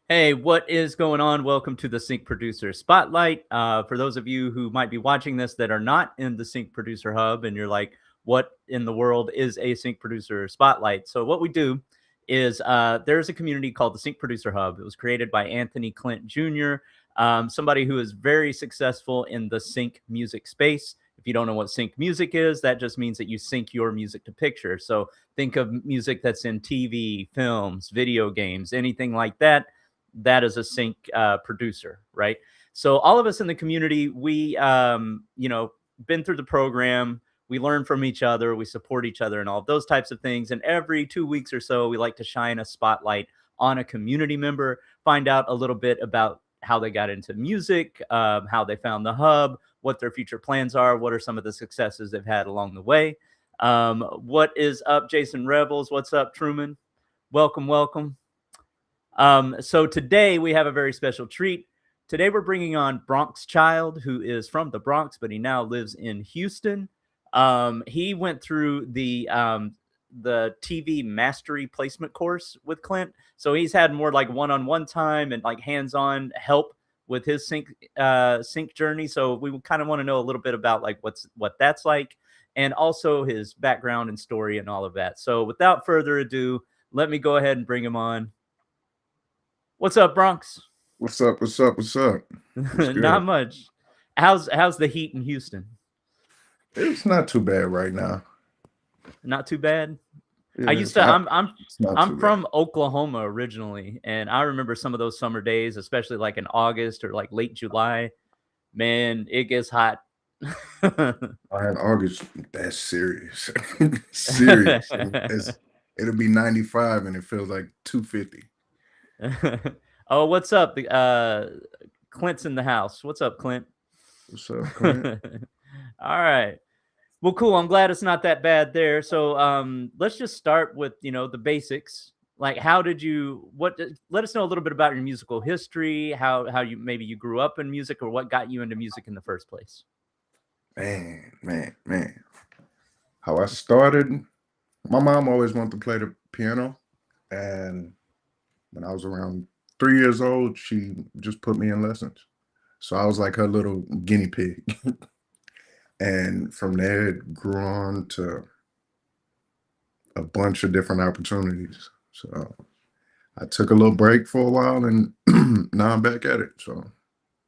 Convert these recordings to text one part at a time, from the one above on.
Hey, what is going on? Welcome to the Sync Producer Spotlight. For those of you who might be watching this that are not in the Sync Producer Hub and you're like, what in the world is a Sync Producer Spotlight? So, what we do is there's a community called the Sync Producer Hub. It was created by Anthony Clint Jr., somebody who is very successful in the sync music space. If you don't know what sync music is, that just means that you sync your music to picture. So, think of music that's in TV, films, video games, anything like that. That is a sync producer, right? So all of us in the community, we been through the program. We learn from each other, we support each other, and all of those types of things. And every 2 weeks or so, we like to shine a spotlight on a community member, find out a little bit about how they got into music, how they found the hub, what their future plans are, what are some of the successes they've had along the way. What is up, Jason Rebels? What's up, Truman? Welcome, welcome. So today we have a very special treat. Today we're bringing on Bronx Child, who is from the Bronx, but he now lives in Houston. He went through the TV mastery placement course with Clint, so he's had more like one-on-one time and like hands-on help with his sync journey. So we kind of want to know a little bit about like what that's like, and also his background and story and all of that. So without further ado, let me go ahead and bring him on. What's up, Bronx? What's up? What's up? What's up? What's Not good? much. How's the heat in Houston? It's not too bad right now. Not too bad. I Yeah, used to. it's not I'm too bad. from Oklahoma originally, and I remember some of those summer days, especially like in August or like late July. Man, it gets hot. In August, that's serious. Serious. It'll be 95 and it feels like 250. Oh, what's up? Clint's in the house. What's up, Clint? What's up, All Clint? right. Well, cool. I'm glad it's not that bad there. So, let's just start with the basics. Like, how did you? Let us know a little bit about your musical history. How you maybe you grew up in music, or what got you into music in the first place. Man. How I started, my mom always wanted to play the piano. And when I was around 3 years old, she just put me in lessons. So I was like her little guinea pig. And from there, it grew on to a bunch of different opportunities. So I took a little break for a while and now I'm back at it. So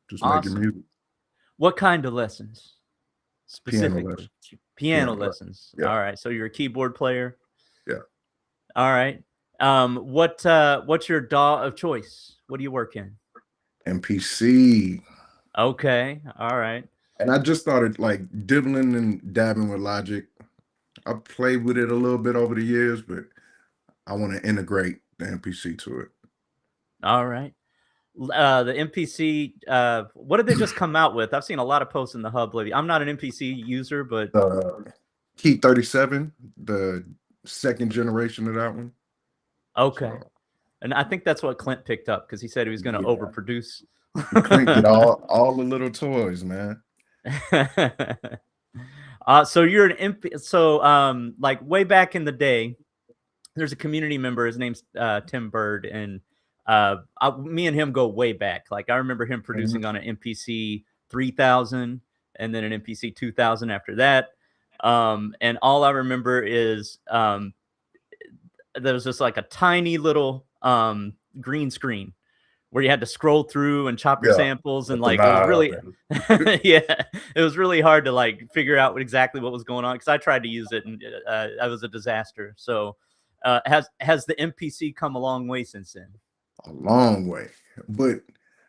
just making Awesome. music, What kind of lessons piano specifically? lessons, Piano piano lessons. lessons. Yeah, All right. So you're a keyboard player. yeah. All right. What's your DAW of choice? What do you work in? MPC. Okay. All right. And I just started like dibbling and dabbing with Logic. I played with it a little bit over the years, but I want to integrate the MPC to it. All right. The MPC, what did they just come out with? I've seen a lot of posts in the hub lately. I'm not an MPC user, but Uh, Key 37, the second generation of that one. okay. So And I think that's what Clint picked up because he said he was going to yeah, overproduce. Clint get all the little toys, man. So you're an MP. So, like way back in the day, there's a community member. His name's Tim Bird, and me and him go way back. Like I remember him Mhm. producing on an MPC 3000, and then an MPC 2000 after that. And all I remember is there was just like a tiny little green screen where you had to scroll through and chop your Yeah, samples, and with the like it was knob really and yeah, it was really hard to like figure out exactly what was going on because I tried to use it and I was a disaster. So has the MPC come a long way since then? a long way. But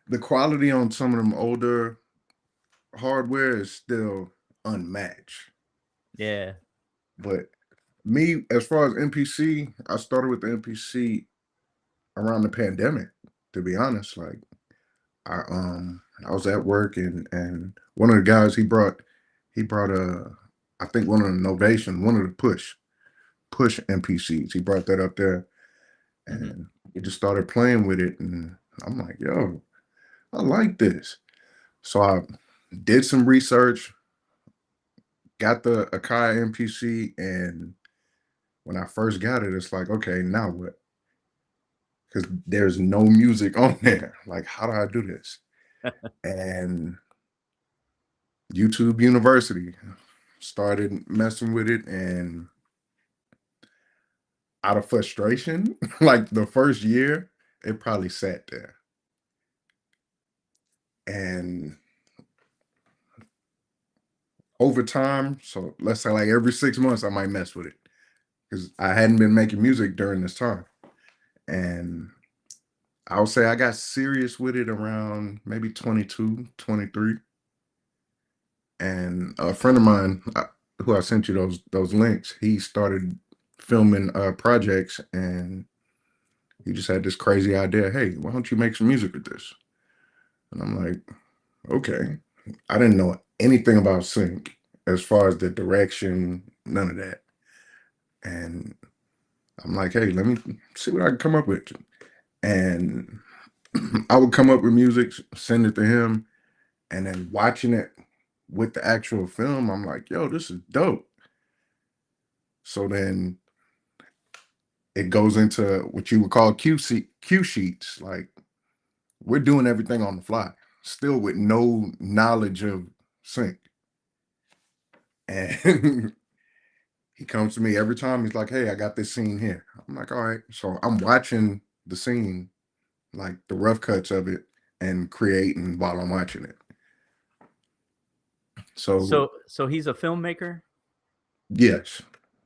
the quality on some of them older hardware is still unmatched. Yeah. But me, as far as MPC, I started with the MPC around the pandemic, to be honest. Like I was at work and one of the guys he brought a I think one of the Novation, one of the push MPCs. He brought that up there Hmm. and he just started playing with it and I'm like, yo, I like this. So I did some research, got the Akai MPC, and when I first got it, it's like, okay, now what? because there's no music on there. Like, how do I do this? And YouTube University started messing with it, and out of frustration, like the first year, it probably sat there. And over time, so let's say like every 6 months, I might mess with it because I hadn't been making music during this time. And I'll say I got serious with it around maybe 22, 23. And a friend of mine, who I sent you those links, he started filming projects, and he just had this crazy idea. Hey, why don't you make some music with this? And I'm like, okay. I didn't know anything about sync as far as the direction, none of that. And I'm like, hey, let me see what I can come up with. And I would come up with music, send it to him, and then watching it with the actual film, I'm like, yo, this is dope. So then it goes into what you would call cue sheets. Like, we're doing everything on the fly, still with no knowledge of sync. And he comes to me every time. He's like, hey, I got this scene here. I'm like, all right. So I'm watching the scene, like the rough cuts of it, and creating while I'm watching it. So he's a filmmaker? Yes.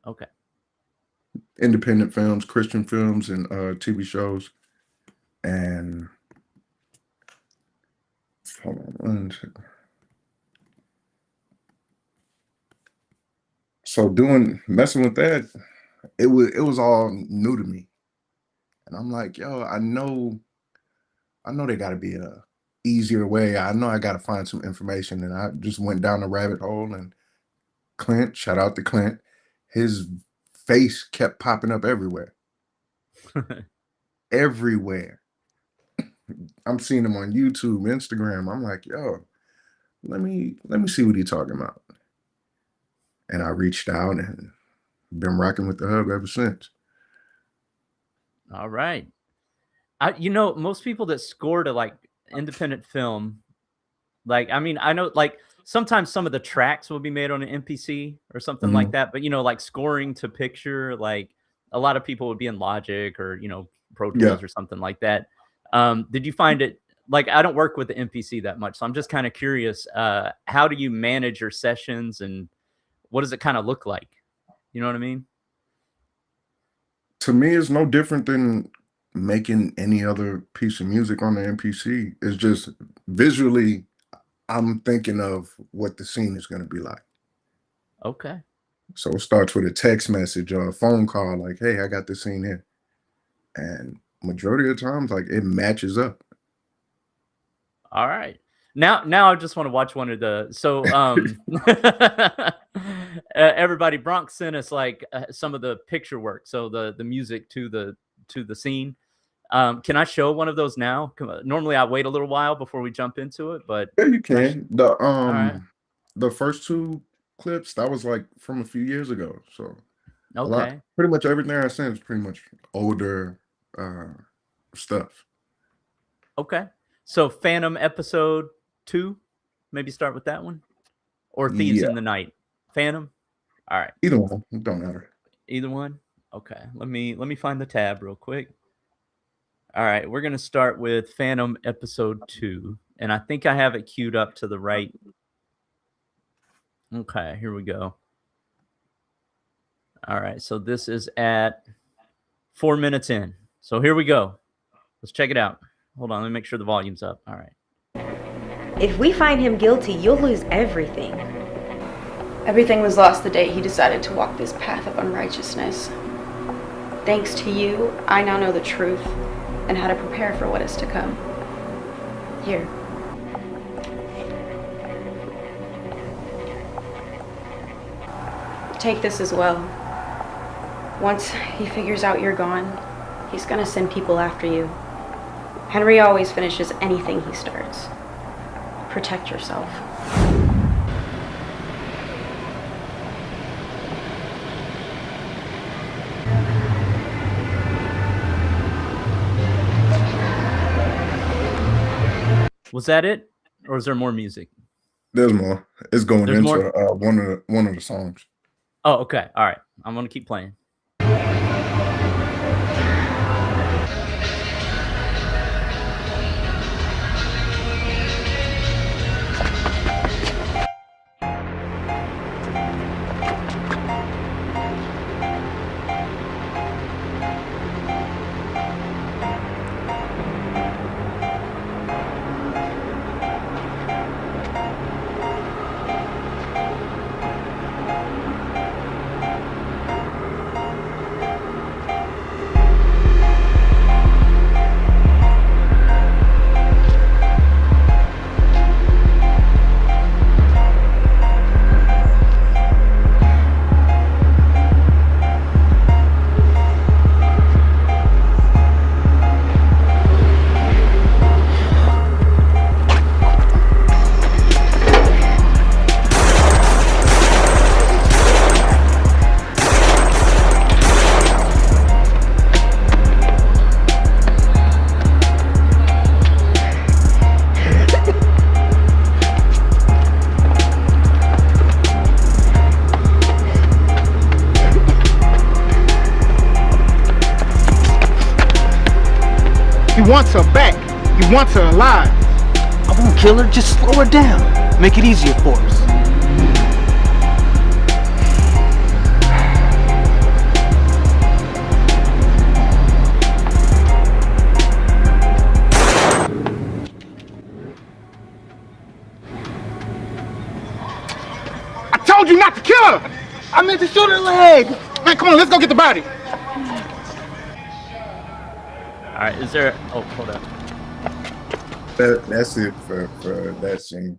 Okay. Independent films, Christian films, and TV shows. And hold on one second. So messing with that, it was all new to me. And I'm like, yo, I know there gotta be a easier way. I know I gotta find some information. And I just went down the rabbit hole, and Clint, shout out to Clint, his face kept popping up everywhere. Everywhere. I'm seeing him on YouTube, Instagram. I'm like, yo, let me see what he's talking about. And I reached out and been rocking with the hub ever since. All right. Most people that score to like independent film, like, I mean, I know like sometimes some of the tracks will be made on an MPC or something like that, but like scoring to picture, like a lot of people would be in Logic or, Pro Tools or something like that. Did you find it, like, I don't work with the MPC that much, so I'm just kind of curious, how do you manage your sessions and what does it kind of look like? You know what I mean? To me, it's no different than making any other piece of music on the MPC. It's just visually, I'm thinking of what the scene is going to be like. Okay. So it starts with a text message or a phone call, like, hey, I got this scene here. And majority of the times, like, it matches up. All right. Now I just want to watch one of the, everybody, Bronx sent us like some of the picture work. So the music to the scene. Can I show one of those now? Normally I wait a little while before we jump into it, but Yeah, you can. all right. The first two clips, that was like from a few years ago. So Okay. pretty much everything I sent is pretty much older stuff. Okay. So Phantom episode 2, maybe start with that one, or Thieves Yeah. in the Night. Phantom. All right. Either one, it don't matter. Either one. Okay. Let me find the tab real quick. All right, we're gonna start with Phantom episode 2, and I think I have it queued up to the right. Okay, here we go. All right, so this is at 4 minutes in. So here we go. Let's check it out. Hold on, let me make sure the volume's up. All right. If we find him guilty, you'll lose everything. Everything was lost the day he decided to walk this path of unrighteousness. Thanks to you, I now know the truth and how to prepare for what is to come. Here. Take this as well. Once he figures out you're gone, he's gonna send people after you. Henry always finishes anything he starts. Protect yourself. Was that it, or is there more music? There's more. It's going There's into more? one of the songs. Oh, okay. All right. I'm gonna keep playing. He wants her back. He wants her alive. I won't kill her, just slow her down. Make it easier for us. I told you not to kill her. I meant to shoot her leg. Man, come on, let's go get the body. All right. Is there? Oh, hold up. That's it for that scene.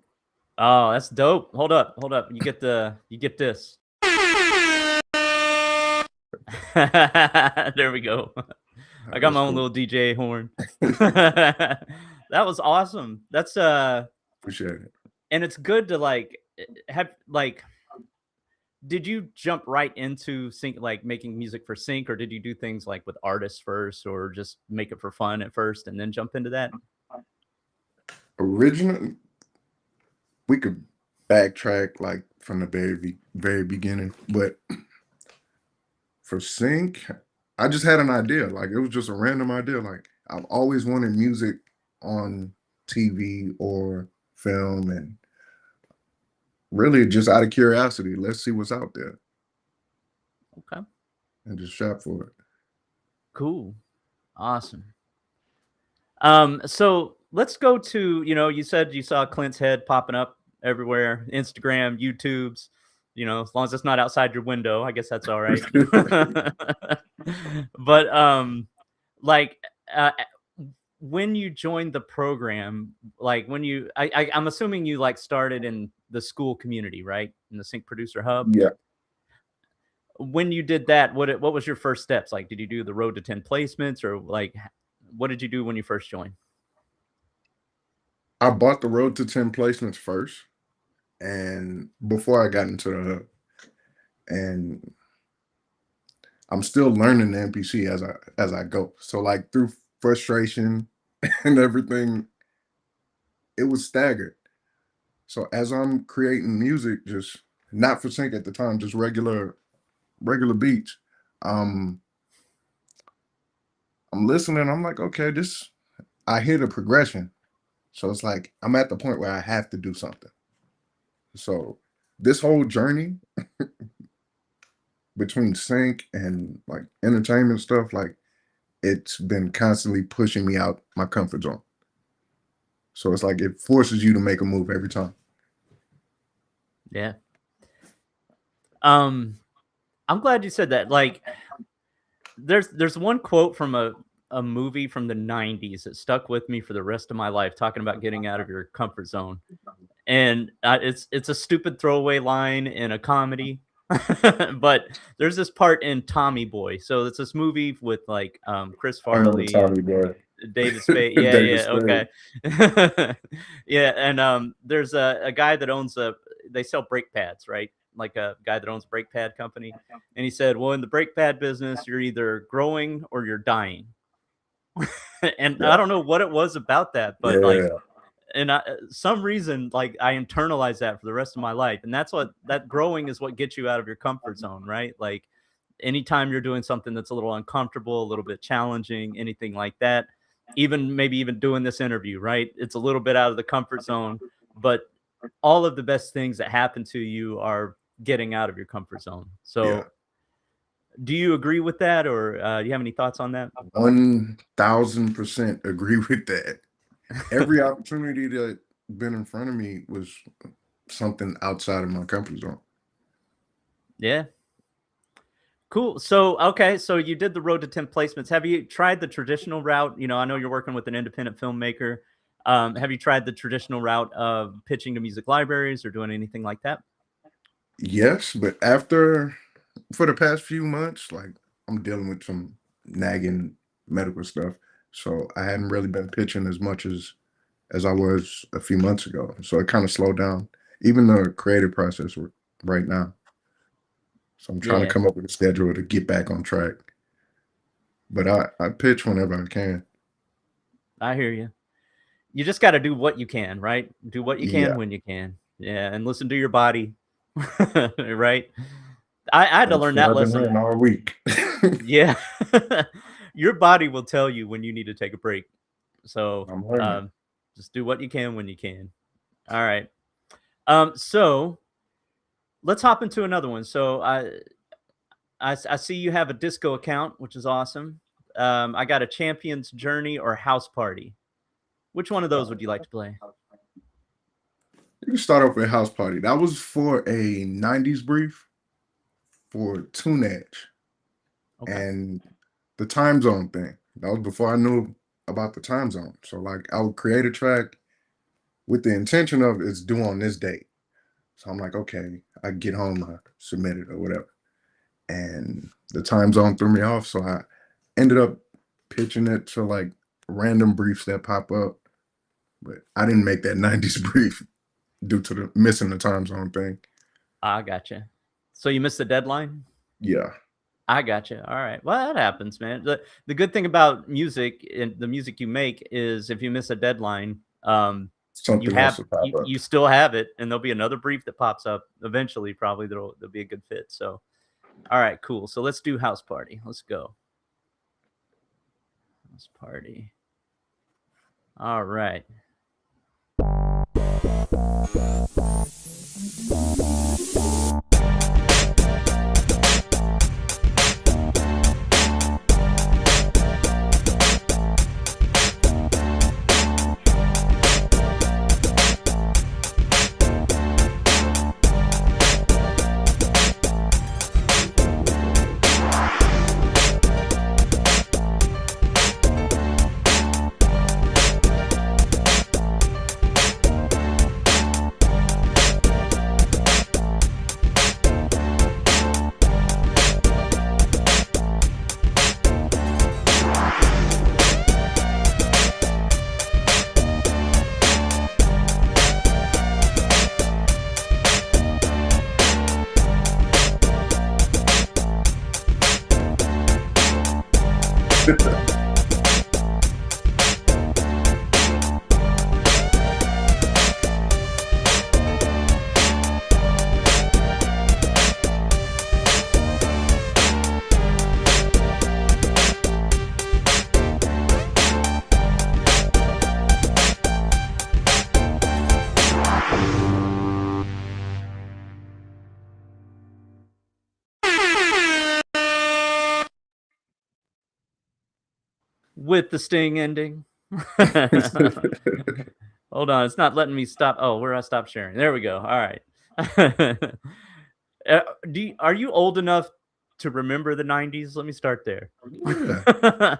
Oh, that's dope. Hold up. You get this. There we go. I got my own little DJ horn. That was awesome. That's Appreciate it. and it's good to like have like. Did you jump right into sync, like making music for sync, or did you do things like with artists first, or just make it for fun at first and then jump into that? Originally, we could backtrack like from the very beginning, but for sync, I just had an idea. Like it was just a random idea. Like I've always wanted music on TV or film, and really just out of curiosity, let's see what's out there, Okay, and just shop for it. cool, awesome. So let's go to, you said you saw Clint's head popping up everywhere, Instagram, YouTube's, as long as it's not outside your window, I guess that's all right. But like when you joined the program, like when you I'm assuming you like started in the school community, right? In the Sync Producer Hub. Yeah, When you did that, what was your first steps? Like, did you do the road to 10 placements, or like what did you do when you first joined? I bought the Road to 10 placements first, and before I got into the hub, and I'm still learning the MPC as I go. So like through frustration and everything, it was staggered. So as I'm creating music, just not for sync at the time, just regular beats, I'm listening. I'm like, okay, I hear the progression. So it's like I'm at the point where I have to do something. So this whole journey between sync and like entertainment stuff, like it's been constantly pushing me out my comfort zone. So it's like it forces you to make a move every time. Yeah. I'm glad you said that. Like, there's one quote from a movie from the 90s that stuck with me for the rest of my life, talking about getting out of your comfort zone. And it's a stupid throwaway line in a comedy. But there's this part in Tommy Boy. So it's this movie with like Chris Farley, Tommy Boy. David Spade. Yeah, David yeah, okay. Yeah, and there's a guy that owns they sell brake pads, right? Like a guy that owns a brake pad company. And he said, well, in the brake pad business, you're either growing or you're dying. And Yeah. I don't know what it was about that, but like and some reason, like, I internalize that for the rest of my life, and that growing is what gets you out of your comfort zone, right? Like, anytime you're doing something that's a little uncomfortable, a little bit challenging, anything like that, maybe even doing this interview, right? It's a little bit out of the comfort zone, but all of the best things that happen to you are getting out of your comfort zone. So do you agree with that, or do you have any thoughts on that? 1000% agree with that. Every opportunity that been in front of me was something outside of my comfort zone. Yeah. Cool. So, okay. So you did the road to 10 placements. Have you tried the traditional route? You know, I know you're working with an independent filmmaker. Have you tried the traditional route of pitching to music libraries or doing anything like that? Yes, but for the past few months, like, I'm dealing with some nagging medical stuff. So I hadn't really been pitching as much as I was a few months ago. So it kind of slowed down, even the creative process right now. So I'm trying to come up with a schedule to get back on track. But I pitch whenever I can. I hear you. You just got to do what you can, right? Do what you can when you can. Yeah. And listen to your body. Right. I had to learn that lesson all week. Yeah. Your body will tell you when you need to take a break. So just do what you can when you can. All right. So let's hop into another one. So I see you have a disco account, which is awesome. I got a Champion's Journey or House Party. Which one of those would you like to play? You can start off with House Party. That was for a 90s brief for Tunage. Okay. And the time zone thing. That was before I knew about the time zone. So, like, I would create a track with the intention of it's due on this date. So I'm like, okay, I get home, I submit it or whatever. And the time zone threw me off. So I ended up pitching it to, like, random briefs that pop up. But I didn't make that 90s brief due to the missing the time zone thing. I gotcha. So you missed the deadline? Yeah. I gotcha. All right. Well, that happens, man. The good thing about music and the music you make is if you miss a deadline, you still have it, and there'll be another brief that pops up eventually. Probably there'll be a good fit. So, all right, cool. So let's do House Party. Let's go. House Party. All right. With the Sting ending. Hold on, it's not letting me stop. Oh, where I stopped sharing. There we go. All right. Are you old enough to remember the 90s? Let me start there. Yeah.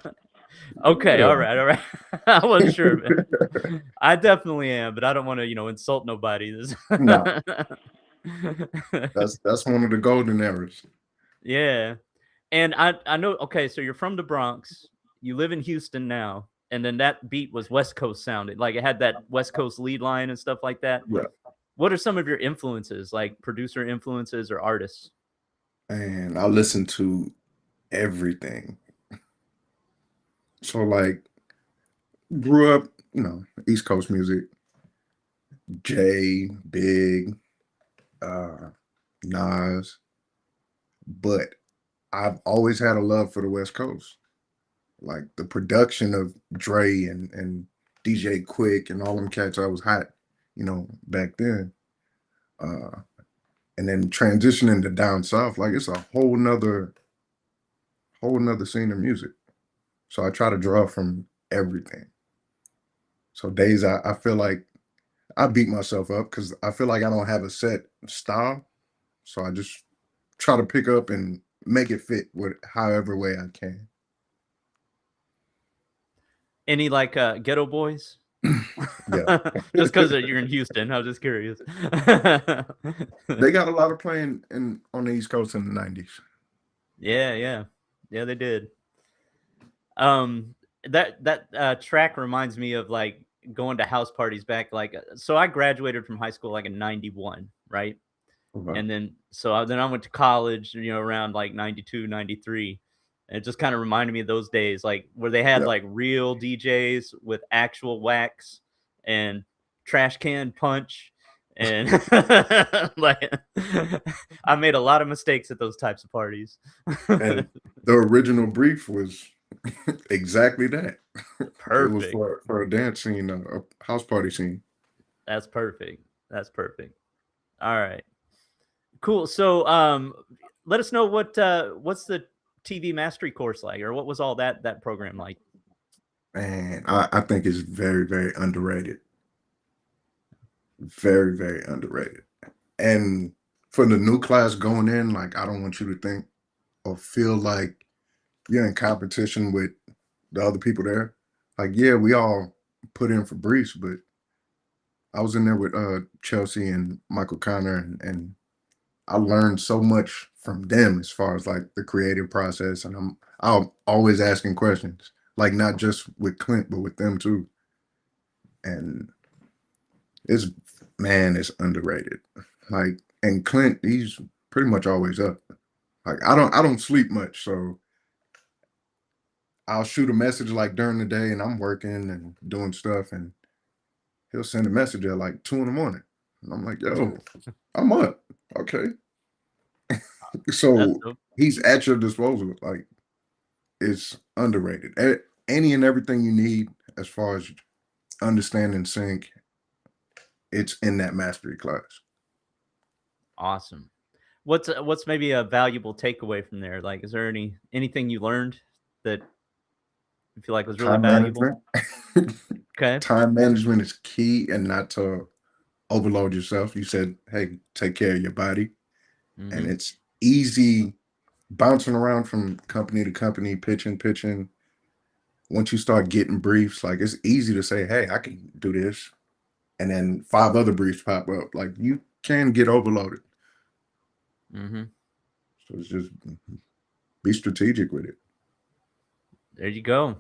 Okay, all right. I wasn't sure. Man. I definitely am, but I don't want to, insult nobody. No. That's one of the golden eras. Yeah. And I know, okay, so you're from the Bronx. You live in Houston now, and then that beat was West Coast sounded. Like it had that West Coast lead line and stuff like that. Yeah. What are some of your influences, like producer influences or artists? And I listen to everything. So, like, grew up, East Coast music. Jay, Big, Nas, but I've always had a love for the West Coast. Like the production of Dre and DJ Quick and all them cats, I was hot, back then. Uh, and then transitioning to down south, like it's a whole nother scene of music. So I try to draw from everything. So days I feel like I beat myself up because I feel like I don't have a set style. So I just try to pick up and make it fit with however way I can. Any like Ghetto Boys? Yeah. Just because you're in Houston, I was just curious. They got a lot of playing on the East Coast in the 90s. Yeah, they did. That track reminds me of like going to house parties back so I graduated from high school like in 91, right? Okay. And then then I went to college, around like 92, 93. And it just kind of reminded me of those days, like where they had like real DJs with actual wax and trash can punch. And like I made a lot of mistakes at those types of parties. And the original brief was exactly that. Perfect. It was for a dance scene, a house party scene. That's perfect. All right. Cool. So let us know what's the TV mastery course like, or what was all that program like? Man, I think it's very, very underrated. Very, very underrated. And for the new class going in, like I don't want you to think or feel like you're in competition with the other people there. Like, yeah, we all put in for briefs, but I was in there with Chelsea and Michael Connor, and I learned so much from them as far as like the creative process. And I'm always asking questions, like not just with Clint, but with them too. And it's underrated. Like, and Clint, he's pretty much always up. Like I don't sleep much, so I'll shoot a message like during the day and I'm working and doing stuff, and he'll send a message at like 2 a.m. And I'm like, yo, I'm up. Okay. So he's at your disposal. Like, it's underrated. Any and everything you need as far as understanding sync, it's in that mastery class. Awesome. What's maybe a valuable takeaway from there? Like, is there anything you learned that you feel like was really valuable? Okay. Time management is key, and not to overload yourself. You said, hey, take care of your body. Mm-hmm. And it's easy bouncing around from company to company, pitching. Once you start getting briefs, like it's easy to say, hey, I can do this. And then 5 other briefs pop up. Like you can get overloaded. Mm-hmm. So it's just be strategic with it. There you go.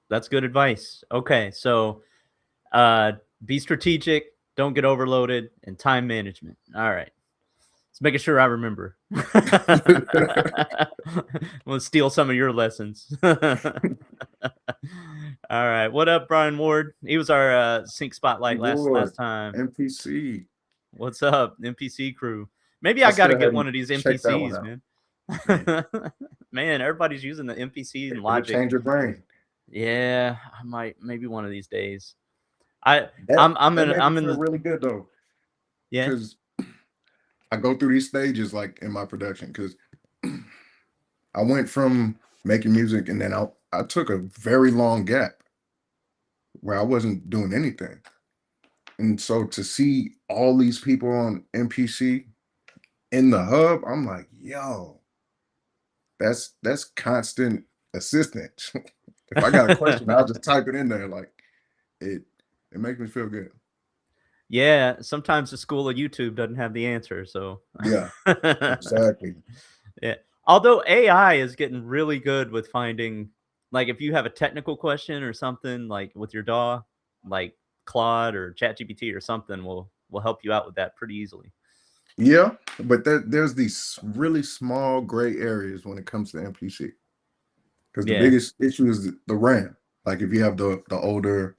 That's good advice. Okay. So be strategic, don't get overloaded, and time management. All right. Let's making sure I remember. We'll steal some of your lessons. All right. What up, Brian Ward? He was our Sync Spotlight last time. MPC. What's up, MPC crew? Maybe I got to get one of these MPCs, man. Man, everybody's using the MPC and Logic. Change your brain. Yeah, I might. Maybe one of these days. I'm in the really good though. Yeah. Because I go through these stages like in my production, because I went from making music and then I took a very long gap where I wasn't doing anything. And so to see all these people on MPC in the hub, I'm like, yo, that's constant assistance. If I got a question, I'll just type it in there. Like it makes me feel good. Yeah, sometimes the school of YouTube doesn't have the answer, so yeah, exactly. Yeah, although AI is getting really good with finding, like, if you have a technical question or something, like with your DAW, like Claude or ChatGPT or something will help you out with that pretty easily. Yeah, but there's these really small gray areas when it comes to MPC, because the biggest issue is the RAM. Like if you have the older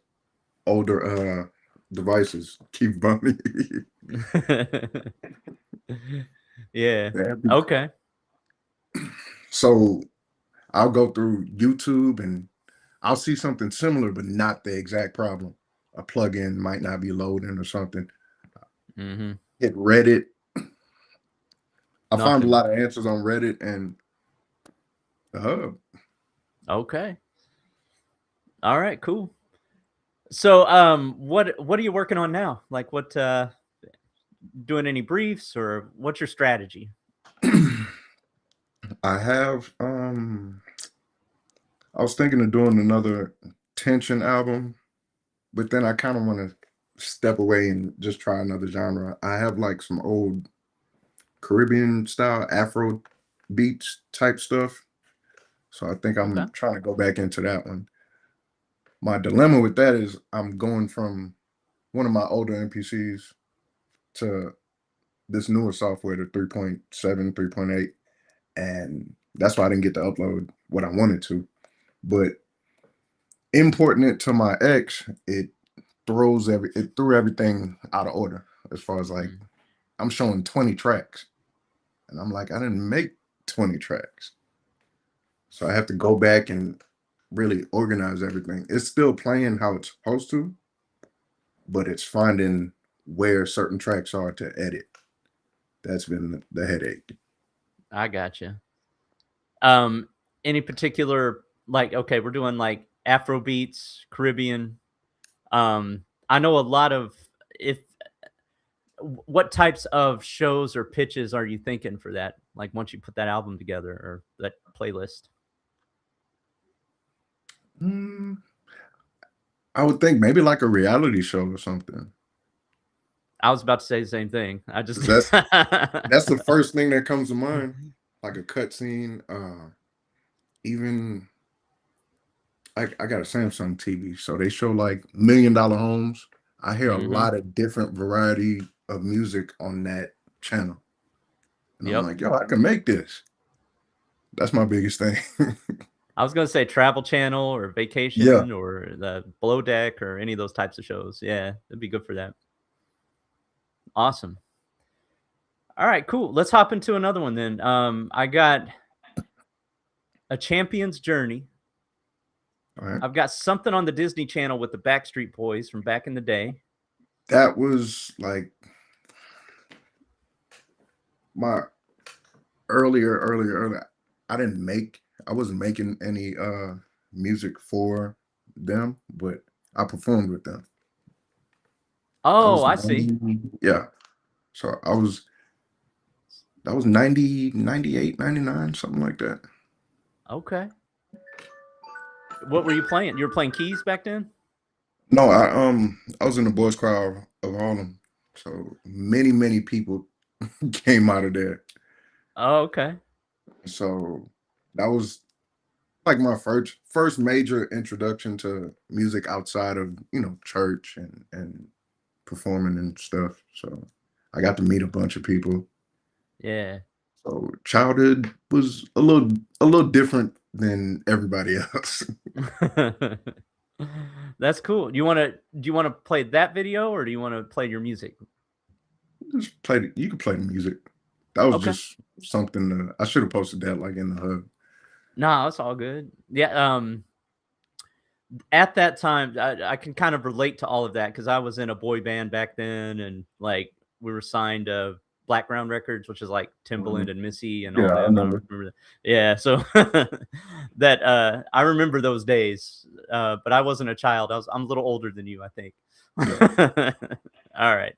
devices keep bumping. Yeah. Yeah. Okay. So I'll go through YouTube and I'll see something similar, but not the exact problem. A plugin might not be loading or something. Mm-hmm. Hit Reddit. I found a Nothing. lot of answers on Reddit and the hub. Okay. All right, cool. So what are you working on now? Like what doing any briefs or what's your strategy? I have I was thinking of doing another tension album, but then I kind of want to step away and just try another genre. I have like some old Caribbean style Afro beats type stuff. So I think I'm Okay. trying to go back into that one. My dilemma with that is I'm going from one of my older MPCs to this newer software, the 3.7, 3.8. And that's why I didn't get to upload what I wanted to. But importing it to my ex, it threw everything out of order as far as like I'm showing 20 tracks. And I'm like, I didn't make 20 tracks. So I have to go back and really organize everything. It's still playing how it's supposed to, but it's finding where certain tracks are to edit. That's been the headache. I gotcha. Any particular like okay, we're doing like Afro beats, Caribbean. I know a lot of what types of shows or pitches are you thinking for that? Like once you put that album together or that playlist? I would think maybe like a reality show or something. I was about to say the same thing. I just That's the first thing that comes to mind. Like a cutscene. Even I got a Samsung TV, so they show like $1 million homes. I hear a lot of different variety of music on that channel. And I'm like, yo, I can make this. That's my biggest thing. I was gonna say Travel Channel or Vacation or the Below Deck or any of those types of shows. Yeah, it'd be good for that. Awesome. All right, cool. Let's hop into another one then. I got A Champion's Journey. All right. I've got something on the Disney Channel with the Backstreet Boys from back in the day. That was like my earlier. I wasn't making any music for them, but I performed with them. Oh, I see. Yeah. So that was 90, 98, 99, something like that. Okay. What were you playing? You were playing keys back then? No, I was in the boys choir of Harlem. So many people came out of there. Oh, okay. So that was like my first major introduction to music outside of, church and performing and stuff. So I got to meet a bunch of people. Yeah. So childhood was a little different than everybody else. That's cool. Do you want to play that video or do you want to play your music? Just you can play the music. That was just something I should have posted that like in the hub. No, it's all good. Yeah. At that time, I can kind of relate to all of that because I was in a boy band back then, and like we were signed to Blackground Records, which is like Timbaland and Missy and all that. I remember That. Yeah, so that I remember those days, but I wasn't a child. I'm a little older than you, I think. All right.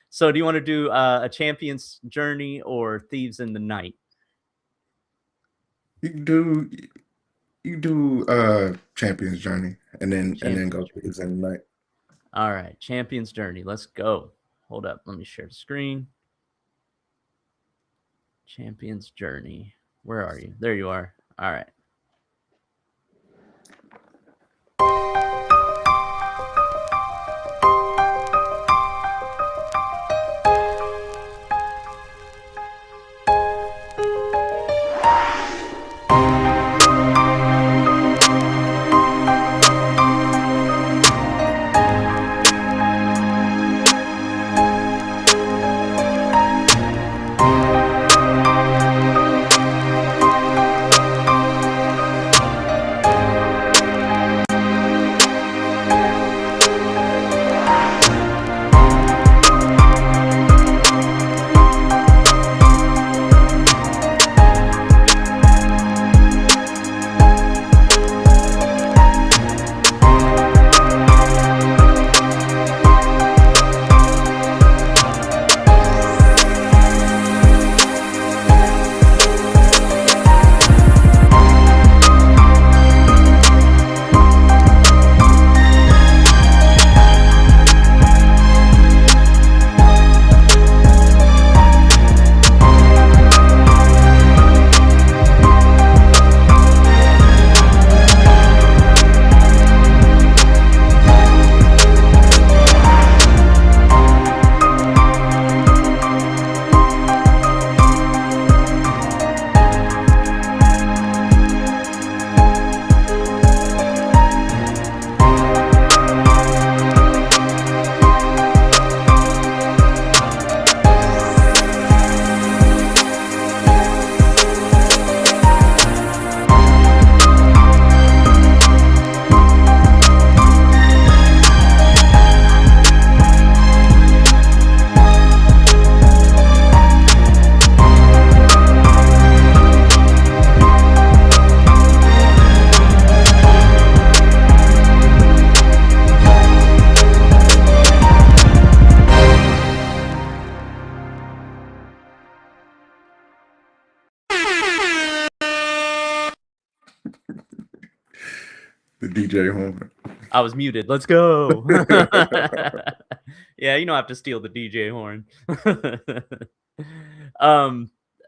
So do you want to do A Champion's Journey or Thieves in the Night? You do Champion's Journey and then go Thieves in the Night. All right, Champion's Journey. Let's go. Hold up. Let me share the screen. Champion's Journey. Where are you? There you are. All right. The DJ horn. I was muted. Let's go. Yeah, you don't have to steal the DJ horn.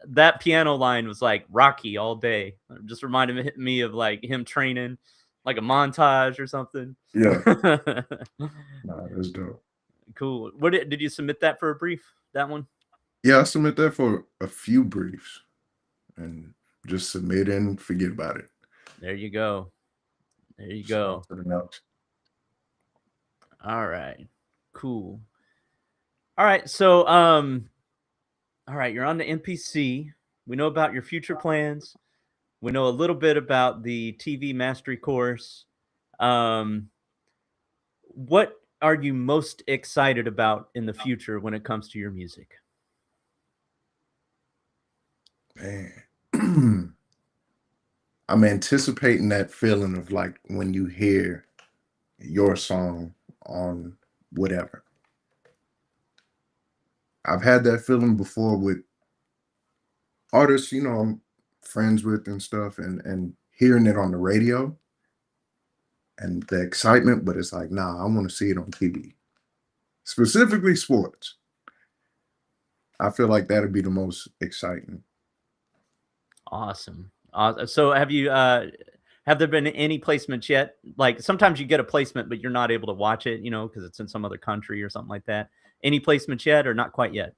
That piano line was like Rocky all day. It just reminded me of like him training, like a montage or something. Yeah. Nah, that's dope. Cool. What did you submit that for a brief? That one? Yeah, I submit that for a few briefs and just submit and forget about it. There you go. There you go. To the notes. All right. Cool. All right. So, all right, you're on the NPC. We know about your future plans. We know a little bit about the TV mastery course. What are you most excited about in the future when it comes to your music? Man. I'm anticipating that feeling of like when you hear your song on whatever. I've had that feeling before with artists, you know, I'm friends with and stuff, and hearing it on the radio and the excitement, but it's like, nah, I want to see it on TV. Specifically sports. I feel like that'd be the most exciting. Awesome. So have there been any placements yet? Like sometimes you get a placement, but you're not able to watch it, you know, because it's in some other country or something like that. Any placements yet or not quite yet?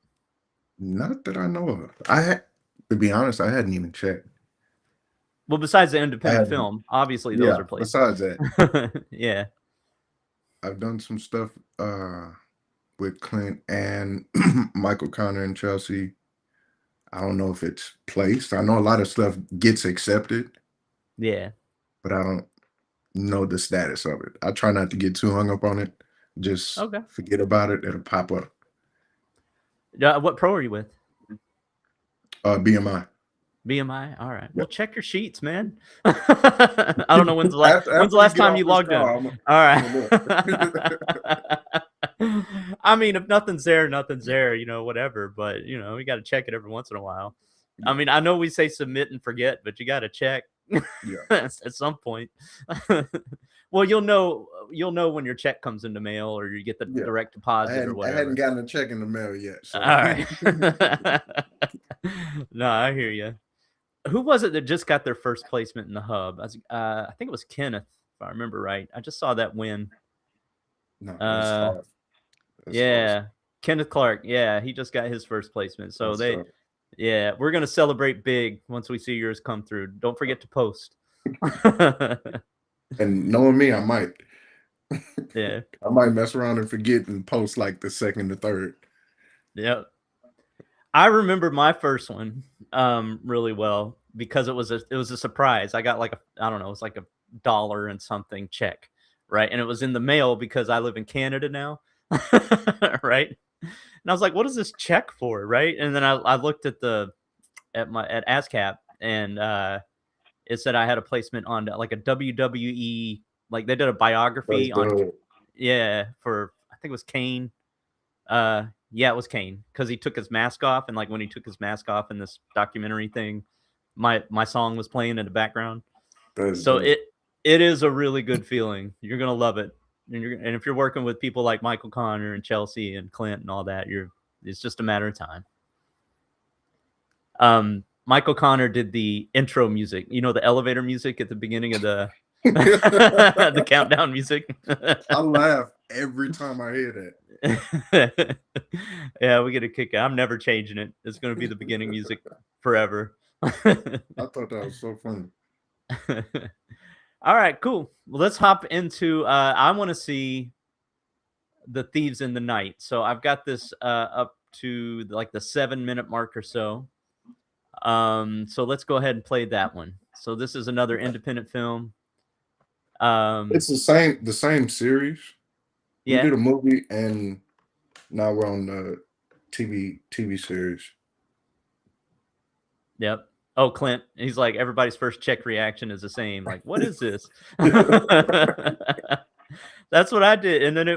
Not that I know of. To be honest, I hadn't even checked. Well, besides the independent film, obviously those are placements. Besides that. Yeah. I've done some stuff with Clint and Michael Connor and Chelsea. I don't know if it's placed. I know a lot of stuff gets accepted. Yeah. But I don't know the status of it. I try not to get too hung up on it. Just forget about it. It'll pop up. What pro are you with? BMI. BMI. All right. Yep. Well, check your sheets, man. I don't know when's the last time you logged in. All right. I mean, if nothing's there, nothing's there, you know, whatever. But, you know, we got to check it every once in a while. I mean, I know we say submit and forget, but you got to check at some point. Well, you'll know when your check comes in the mail or you get the direct deposit or whatever. I hadn't gotten a check in the mail yet. So. All right. No, I hear you. Who was it that just got their first placement in the hub? I think it was Kenneth, if I remember right. I just saw that win. No, Kenneth Clark. Yeah, he just got his first placement. So we're gonna celebrate big once we see yours come through. Don't forget to post. And knowing me, I might. Yeah. I might mess around and forget and post like the second or third. Yep. I remember my first one really well because it was a surprise. I got like it was like $1 and something check, right? And it was in the mail because I live in Canada now, right? And I was like, what is this check for, right? And then I looked at ASCAP and it said I had a placement on like a WWE, like they did a biography for I think it was Kane. Yeah, it was Kane because he took his mask off, and like when he took his mask off in this documentary thing, my song was playing in the background. So it is a really good feeling. You're gonna love it, and if you're working with people like Michael Connor and Chelsea and Clint and all that, it's just a matter of time. Michael Connor did the intro music, you know, the elevator music at the beginning of the the countdown music. I laugh every time I hear that. Yeah, we get a kick out. I'm never changing it. It's going to be the beginning music forever. I thought that was so funny. All right, cool. Well, let's hop into I want to see The Thieves in the Night. So I've got this up to like the 7-minute mark or so. So let's go ahead and play that one. So this is another independent film. It's the same series. Yeah. We did a movie and now we're on the TV series. Yep. Oh, Clint. He's like, everybody's first check reaction is the same. Like, what is this? That's what I did. And then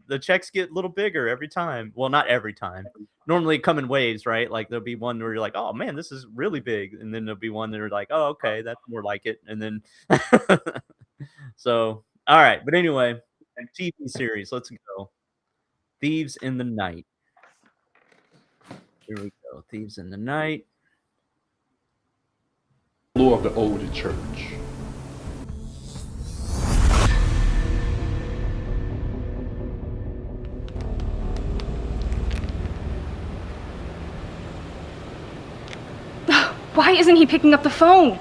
the checks get a little bigger every time. Well, not every time, normally come in waves, right? Like there'll be one where you're like, oh man, this is really big, and then there'll be one that are like, oh okay, that's more like it, and then so all right. But anyway, TV series, let's go. Thieves in the Night. Here we go. Thieves in the Night. Floor of the older church. Why isn't he picking up the phone?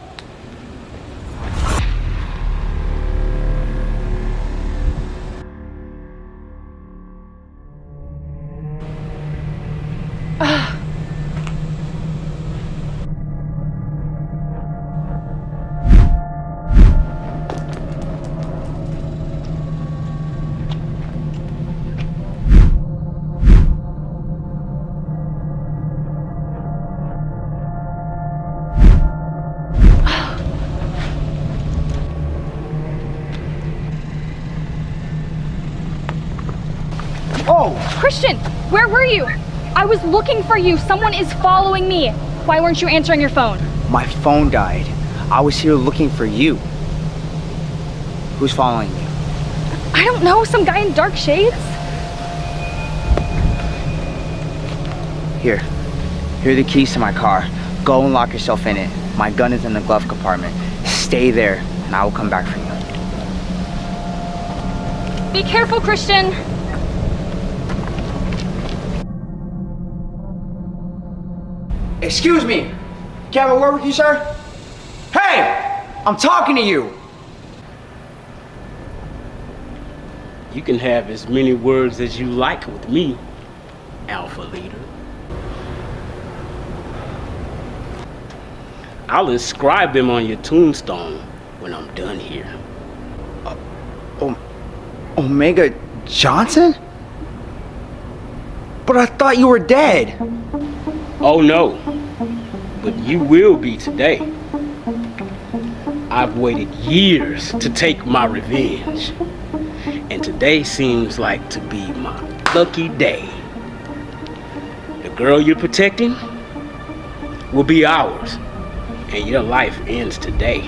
Oh! Christian, where were you? I was looking for you. Someone is following me. Why weren't you answering your phone? My phone died. I was here looking for you. Who's following you? I don't know, some guy in dark shades? Here. Here are the keys to my car. Go and lock yourself in it. My gun is in the glove compartment. Stay there, and I will come back for you. Be careful, Christian. Excuse me. Can I have a word with you, sir? Hey! I'm talking to you! You can have as many words as you like with me, Alpha Leader. I'll inscribe them on your tombstone when I'm done here. Omega Johnson? But I thought you were dead. Oh no, but you will be today. I've waited years to take my revenge, and today seems like to be my lucky day. The girl you're protecting will be ours, and your life ends today.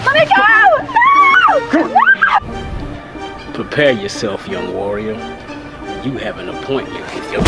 Let me go! No! Prepare yourself, young warrior. You have an appointment with your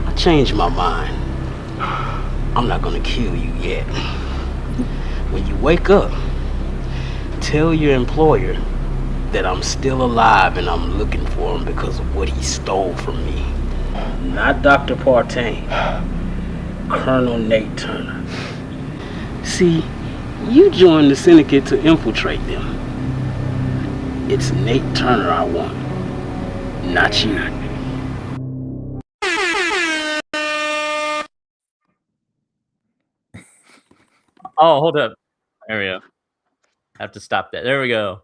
I changed my mind. I'm not gonna kill you yet. When you wake up, tell your employer that I'm still alive and I'm looking for him because of what he stole from me. Not Dr. Partain, Colonel Nate Turner. See, you joined the syndicate to infiltrate them. It's Nate Turner I want, not you. Oh, hold up. There we go. I have to stop that. There we go.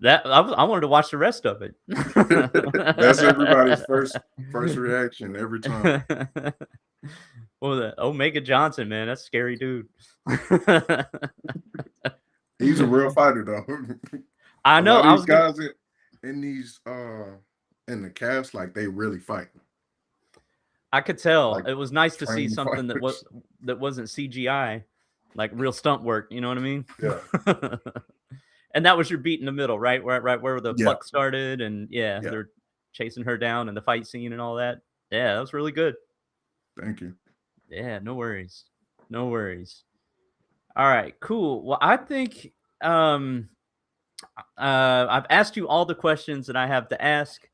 That I wanted to watch the rest of it. That's everybody's first reaction every time. What was that? Omega Johnson, man. That's a scary dude. He's a real fighter, though. I know. A lot of these guys in these in the cast, like they really fight. I could tell. Like, it was nice to see trained something fighters. that wasn't CGI, like real stunt work. You know what I mean? Yeah. And that was your beat in the middle, right? Right where the Yeah. pluck started, and yeah, they're chasing her down and the fight scene and all that. Yeah, that was really good. Thank you. Yeah, no worries. No worries. All right, cool. Well, I think I've asked you all the questions that I have to ask.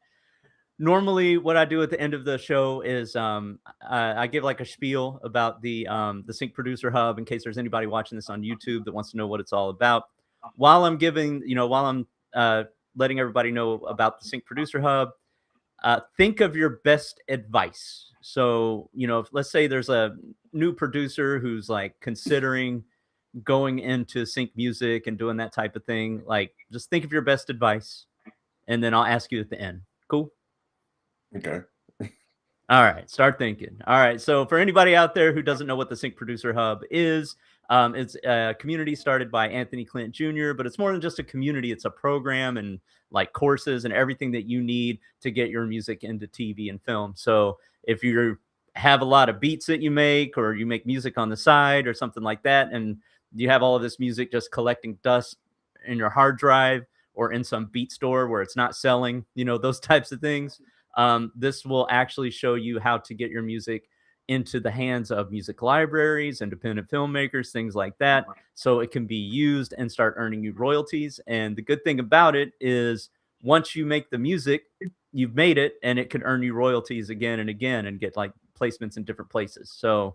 Normally, what I do at the end of the show is I give like a spiel about the Sync Producer Hub in case there's anybody watching this on YouTube that wants to know what it's all about. While I'm letting everybody know about the Sync Producer Hub, think of your best advice. So, if, let's say there's a new producer who's like considering going into sync music and doing that type of thing, like just think of your best advice, and then I'll ask you at the end. Cool? Okay. All right, start thinking. All right, so for anybody out there who doesn't know what the Sync Producer Hub is, it's a community started by Anthony Clint Jr., but it's more than just a community. It's a program and like courses and everything that you need to get your music into TV and film. So if you have a lot of beats that you make, or you make music on the side or something like that, and you have all of this music just collecting dust in your hard drive or in some beat store where it's not selling, those types of things, this will actually show you how to get your music into the hands of music libraries, independent filmmakers, things like that, so it can be used and start earning you royalties. And the good thing about it is once you make the music, you've made it, and it can earn you royalties again and again and get like placements in different places. So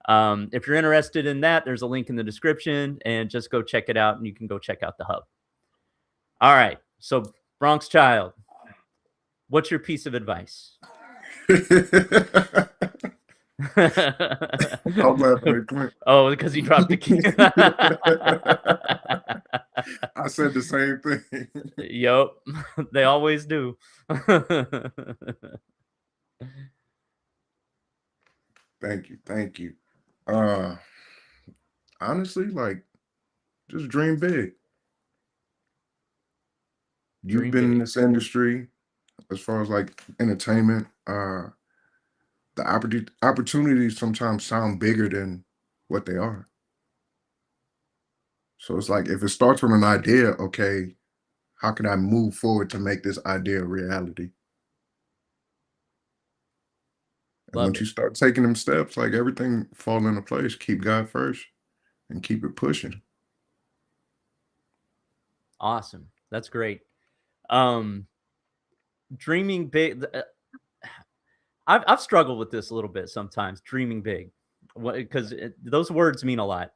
if you're interested in that, there's a link in the description, and just go check it out, and you can go check out the hub. All right, so Bronx Child, what's your piece of advice? Oh, because he dropped the key. I said the same thing. Yep, they always do. Thank you. Honestly, like, just dream big. You've been in this industry as far as like entertainment. The opportunities sometimes sound bigger than what they are. So it's like, if it starts with an idea, okay, how can I move forward to make this idea a reality? And Love once it. you start taking them steps, like, everything fall into place. Keep God first and keep it pushing. Awesome. That's great. Dreaming big. I've struggled with this a little bit sometimes, dreaming big, because those words mean a lot.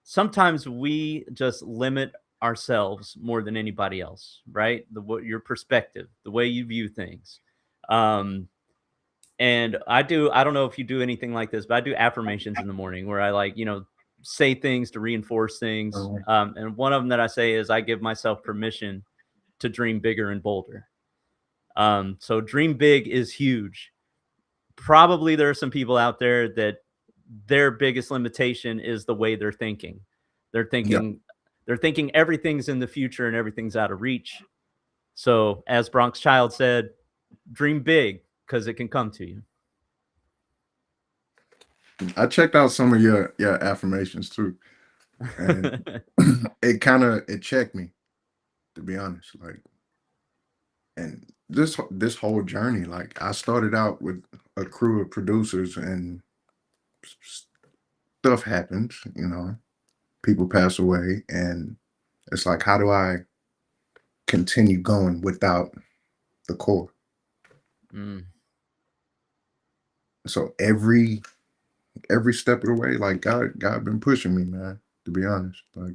Sometimes we just limit ourselves more than anybody else, right? Your perspective, the way you view things. And I don't know if you do anything like this, but I do affirmations in the morning where I like, say things to reinforce things. And one of them that I say is, I give myself permission to dream bigger and bolder. So dream big is huge. Probably there are some people out there that their biggest limitation is the way they're thinking. They're thinking everything's in the future and everything's out of reach. So as Bronx Child said, dream big, because it can come to you. I checked out some of your affirmations too, and it checked me, to be honest. Like, and this whole journey, like, I started out with a crew of producers, and stuff happens, people pass away, and it's like, how do I continue going without the core? So every step of the way, like, God been pushing me, man, to be honest. Like,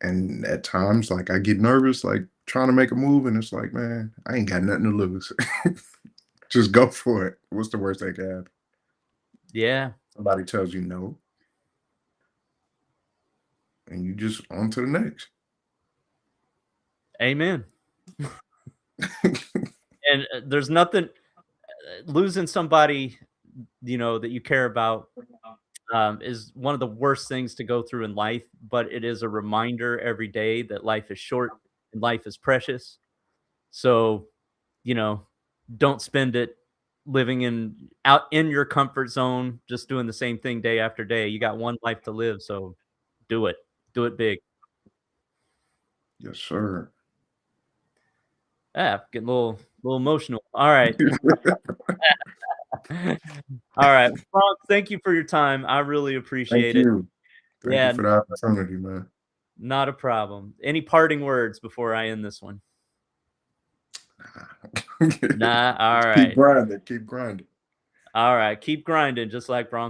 and at times, like, I get nervous, like, trying to make a move, and it's like, man, I ain't got nothing to lose. Just go for it. What's the worst that can happen? Yeah. Somebody tells you no, and you just on to the next. Amen. And there's nothing, losing somebody, that you care about, is one of the worst things to go through in life, but it is a reminder every day that life is short and life is precious. So, don't spend it living out in your comfort zone, just doing the same thing day after day. You got one life to live, so do it big. Yes, sir. Getting a little emotional. All right. All right. Frank, thank you for your time. I really appreciate it. Thank you for the opportunity, man. Not a problem. Any parting words before I end this one? Nah. All right. Keep grinding. Keep grinding. All right. Keep grinding, just like Bronx